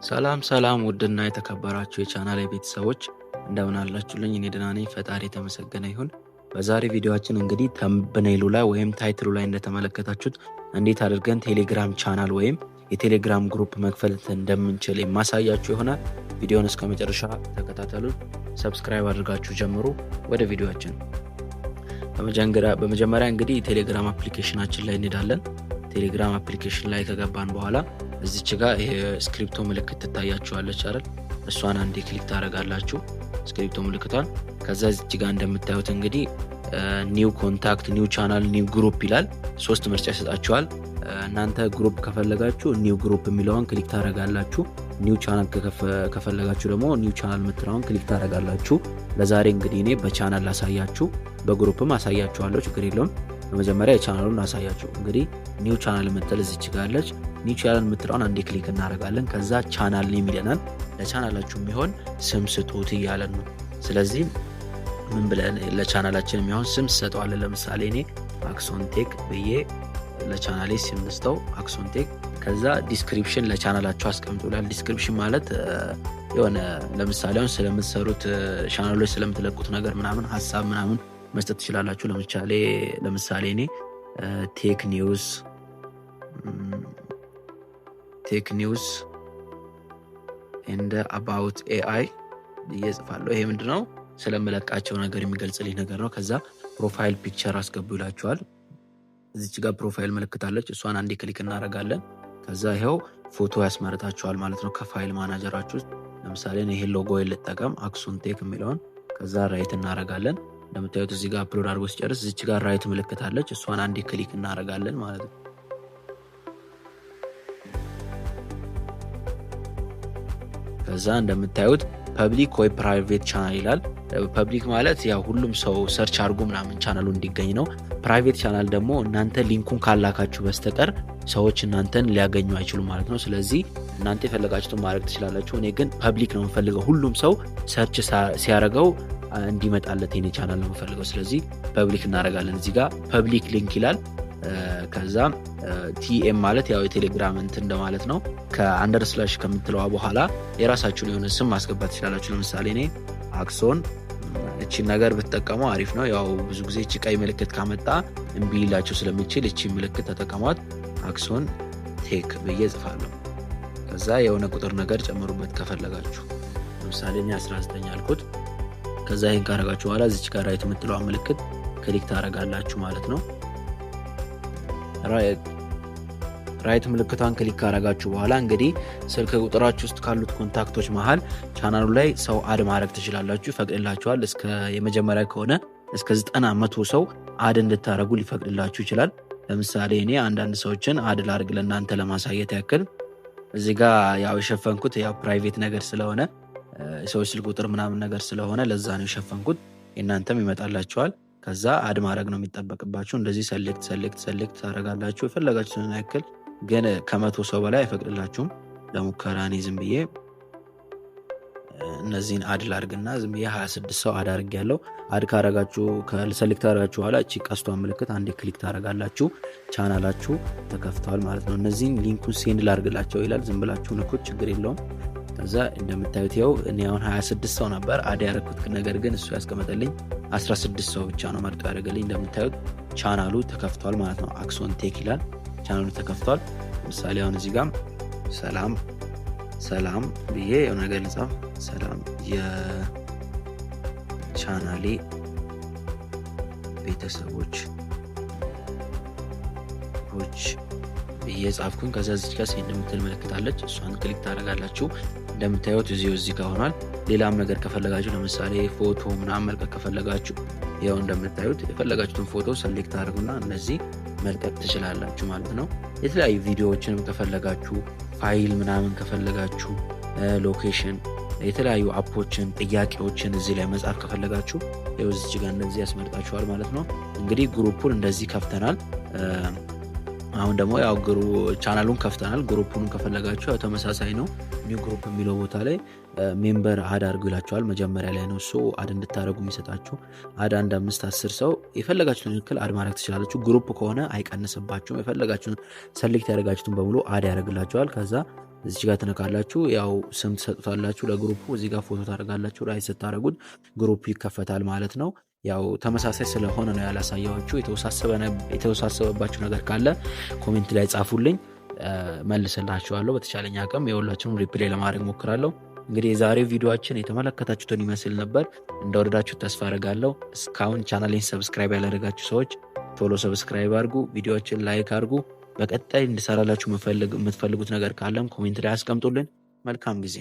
ሰላም ሰላም ውድና የተከበራችሁ የቻናሌ ቤተሰቦች እንደምን አላችሁልኝ? እኔ ደህና ነኝ፣ ፈጣሪ የተመሰገነ ይሁን። በዛሬ ቪዲዮአችን እንግዲህ ተምብኔሉ ላይ ወይም ታይትሉ ላይ እንደተመለከታችሁት እንዴት አድርገን ቴሌግራም ቻናል ወይም የቴሌግራም ግሩፕ መክፈት እንደምንችል የማሳያችሁ ይሆናል። ቪዲዮውን እስከ መጨረሻ ተከታተሉ። ሰብስክራይብ አድርጋችሁ ጀምሩ። ወደ ቪዲዮአችን በመጀመሪያ እንግዲህ ቴሌግራም አፕሊኬሽናችን ላይ እንሄዳለን። ቴሌግራም አፕሊኬሽን ላይ ከገባን በኋላ እዚች ጋር ይሄ ስክሪፕቶ ምልክት ትታያችኋለች አይደል? እሷን አንዴ ክሊክ ታደርጋላችሁ፣ ስክሪፕቶ ምልክቷን። ከዛ እዚች ጋር እንደምታዩት እንግዲህ ኒው ኮንታክት፣ ኒው ቻናል፣ ኒው ግሩፕ ይላል። ሶስት ምርጫ ይሰጣችኋል። እናንተ ግሩፕ ከፈለጋችሁ ኒው ግሩፕ የሚለውን ክሊክ ታደርጋላችሁ። ኒው ቻናል ከፈለጋችሁ ደግሞ ኒው ቻናል የምትለውን ክሊክ ታደርጋላችሁ። ለዛሬ እንግዲህ እኔ በቻናል ላሳያችሁ፣ በግሩፕም አሳያችኋለሁ፣ ችግር የለውም። በመጀመሪያ የቻናሉን አሳያችሁ። እንግዲህ ኒው ቻናል የምትል እዚች ጋር አለች። ኒው ቻናል የምትለውን አንዴ ክሊክ እናደርጋለን። ከዛ ቻናል ኔም ይለናል። ለቻናላችሁ የሚሆን ስም ስጡት እያለን ነው። ስለዚህ ምን ብለን ለቻናላችን የሚሆን ስም ሰጠዋለን። ለምሳሌ እኔ አክሶን ቴክ ብዬ ለቻናሌ ስም ልስጠው፣ አክሶን ቴክ። ከዛ ዲስክሪፕሽን ለቻናላችሁ አስቀምጡላል። ዲስክሪፕሽን ማለት የሆነ ለምሳሌ አሁን ስለምትሰሩት ቻናሎች ስለምትለቁት ነገር ምናምን ሀሳብ ምናምን መስጠት ትችላላችሁ። ለምሳሌ እኔ ቴክ ኒውስ ኤንድ አባውት ኤአይ ብዬ ጽፋለሁ። ይሄ ምንድነው? ስለምለቃቸው ነገር የሚገልጽልኝ ነገር ነው። ከዛ ፕሮፋይል ፒክቸር አስገቡ ይላችኋል። እዚች ጋር ፕሮፋይል ምልክታለች፣ እሷን አንዴ ክሊክ እናደርጋለን። ከዛ ይኸው ፎቶ ያስመርጣችኋል ማለት ነው ከፋይል ማናጀራችሁ ውስጥ። ለምሳሌ ይሄን ሎጎ ልጠቀም፣ አክሶን ቴክ የሚለውን። ከዛ ራይት እናደርጋለን። እንደምታዩት እዚህ ጋር አፕሎድ አድርጎ ሲጨርስ እዚች ጋር ራይት ምልክት አለች፣ እሷን አንዴ ክሊክ እናደርጋለን ማለት ነው። ከዛ እንደምታዩት ፐብሊክ ወይ ፕራይቬት ቻናል ይላል። ፐብሊክ ማለት ያው ሁሉም ሰው ሰርች አድርጎ ምናምን ቻናሉ እንዲገኝ ነው። ፕራይቬት ቻናል ደግሞ እናንተ ሊንኩን ካላካችሁ በስተቀር ሰዎች እናንተን ሊያገኙ አይችሉም ማለት ነው። ስለዚህ እናንተ የፈለጋችሁትን ማድረግ ትችላላችሁ። እኔ ግን ፐብሊክ ነው የምፈልገው፣ ሁሉም ሰው ሰርች ሲያደርገው እንዲመጣለት የኔ ቻናል ነው የምፈልገው። ስለዚህ ፐብሊክ እናደርጋለን። እዚህ ጋር ፐብሊክ ሊንክ ይላል። ከዛ ቲኤም ማለት ያው የቴሌግራም እንትን እንደማለት ነው። ከአንደር ስላሽ ከምትለዋ በኋላ የራሳችሁን የሆነ ስም ማስገባት ትችላላችሁ። ለምሳሌ እኔ አክሶን፣ እቺን ነገር ብትጠቀሙ አሪፍ ነው። ያው ብዙ ጊዜ እቺ ቀይ ምልክት ካመጣ እምቢ ሊላችሁ ስለሚችል እቺ ምልክት ተጠቀሟት። አክሶን ቴክ ብዬ ጽፋለሁ። ከዛ የሆነ ቁጥር ነገር ጨምሩበት ከፈለጋችሁ። ለምሳሌ እኔ 19 አልኩት። ከዛ ይሄን ካረጋችሁ በኋላ እዚች ጋር ራይት የምትለዋ ምልክት ክሊክ ታረጋላችሁ ማለት ነው። ራይት ምልክቷን ክሊክ ካረጋችሁ በኋላ እንግዲህ ስልክ ቁጥራችሁ ውስጥ ካሉት ኮንታክቶች መሃል ቻናሉ ላይ ሰው አድ ማድረግ ትችላላችሁ፣ ይፈቅድላችኋል። እስከ የመጀመሪያ ከሆነ እስከ 90-100 ሰው አድ እንድታረጉ ሊፈቅድላችሁ ይችላል። ለምሳሌ እኔ አንዳንድ ሰዎችን አድ ላርግ ለእናንተ ለማሳየት ያክል። እዚህ ጋር ያው የሸፈንኩት ያው ፕራይቬት ነገር ስለሆነ ሰዎች ስልክ ቁጥር ምናምን ነገር ስለሆነ ለዛ ነው የሸፈንኩት። እናንተም ይመጣላችኋል። ከዛ አድ ማድረግ ነው የሚጠበቅባችሁ። እንደዚህ ሰሌክት ታደርጋላችሁ የፈለጋችሁትን ያክል፣ ግን ከ100 ሰው በላይ አይፈቅድላችሁም። ለሙከራ እኔ ዝም ብዬ እነዚህን አድ ላርግና ዝም ብዬ 26 ሰው አድ አድርጌያለሁ። አድ ካረጋችሁ ሰሌክት ታደርጋችሁ በኋላ እቺ ቀስቷን ምልክት አንዴ ክሊክ ታደርጋላችሁ። ቻናላችሁ ተከፍቷል ማለት ነው። እነዚህን ሊንኩን ሴንድ ላርግላቸው ይላል። ዝም ብላችሁ ንኩት፣ ችግር የለውም። ከዛ እንደምታዩት ይኸው እኔ አሁን 26 ሰው ነበር አድ ያደረኩት፣ ነገር ግን እሱ ያስቀመጠልኝ 16 ሰው ብቻ ነው መርጦ ያደረገልኝ። እንደምታዩት ቻናሉ ተከፍቷል ማለት ነው። አክሶን ቴክ ይላል፣ ቻናሉ ተከፍቷል። ምሳሌ አሁን እዚህ ጋር ሰላም ብዬ የሆነ ነገር ልጻፍ፣ ሰላም የቻናሌ ቤተሰቦች ብዬ ጻፍኩኝ። ከዛ እዚህ ጋር ሴንድ የምትል ምልክት አለች፣ እሷን ክሊክ ታደርጋላችሁ። እንደምታዩት እዚህ ጋር ሆኗል። ሌላም ነገር ከፈለጋችሁ ለምሳሌ ፎቶ ምናምን መልቀቅ ከፈለጋችሁ ይኸው እንደምታዩት የፈለጋችሁትን ፎቶ ሰሌክት አድርጉና እነዚህ መልቀቅ ትችላላችሁ ማለት ነው። የተለያዩ ቪዲዮዎችንም ከፈለጋችሁ፣ ፋይል ምናምን ከፈለጋችሁ፣ ሎኬሽን፣ የተለያዩ አፖችን፣ ጥያቄዎችን እዚህ ላይ መጻፍ ከፈለጋችሁ ይኸው እዚህ ጋር እንደዚህ ያስመርጣችኋል ማለት ነው። እንግዲህ ግሩፑን እንደዚህ ከፍተናል። አሁን ደግሞ ያው ቻናሉን ከፍተናል። ግሩፑን ከፈለጋችሁ ያው ተመሳሳይ ነው። ኒው ግሩፕ የሚለው ቦታ ላይ ሜምበር አድ አድርጉ ይላችኋል። መጀመሪያ ላይ ነው እሱ አድ እንድታደርጉ የሚሰጣችሁ። አድ 1 5 10 ሰው የፈለጋችሁትን ያክል አድ ማድረግ ትችላላችሁ። ግሩፕ ከሆነ አይቀንስባችሁም። የፈለጋችሁትን ሰሌክት ያደረጋችሁትን በሙሉ አድ ያደርግላችኋል። ከዛ እዚህ ጋር ትነካላችሁ። ያው ስም ትሰጡታላችሁ ለግሩፑ። እዚህ ጋር ፎቶ ታደርጋላችሁ። ራይት ስታደርጉት ግሩፑ ይከፈታል ማለት ነው። ያው ተመሳሳይ ስለሆነ ነው ያላሳያችሁ። የተወሳሰበባችሁ ነገር ካለ ኮሜንት ላይ ጻፉልኝ፣ መልስላችኋለሁ። በተቻለኝ አቅም የሁላችሁም ሪፕሌይ ለማድረግ ሞክራለሁ። እንግዲህ የዛሬው ቪዲዮአችን የተመለከታችሁትን ይመስል ነበር። እንደወደዳችሁ ተስፋ አደርጋለሁ። እስካሁን ቻናሌን ሰብስክራይብ ያላደረጋችሁ ሰዎች ቶሎ ሰብስክራይብ አድርጉ፣ ቪዲዮዎችን ላይክ አድርጉ። በቀጣይ እንድሰራላችሁ የምትፈልጉት ነገር ካለም ኮሜንት ላይ አስቀምጡልን። መልካም ጊዜ